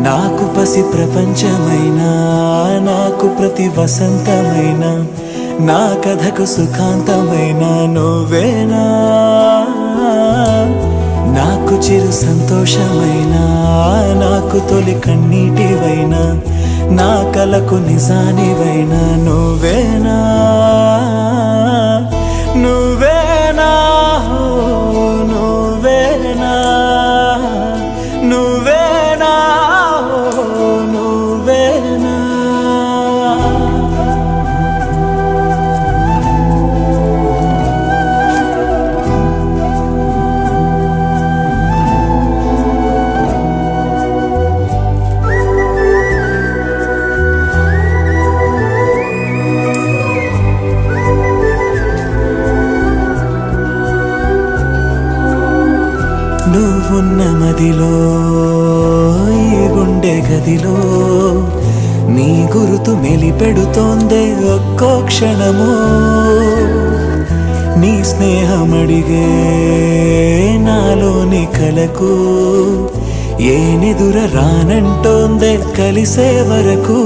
నాకు పసి ప్రపంచమైనా, నాకు ప్రతి వసంతమైన, నా కథకు సుఖాంతమైన నువ్వేనా. నాకు చిరు సంతోషమైన, నాకు తొలి కన్నీటివైనా, నా కలకు నిజానివైనా నువ్వేనా. నువ్వేనా నువ్వేనా నువ్వేనా నువ్వేనా. నువ్వున్న మదిలో, ఈ గుండె గదిలో నీ గురుతు మెలిపెడుతోందే ఒక్కో క్షణము. నీ స్నేహమడిగే నాలోని కలకు ఏ నిదుర రానంటోందే కలిసే వరకు.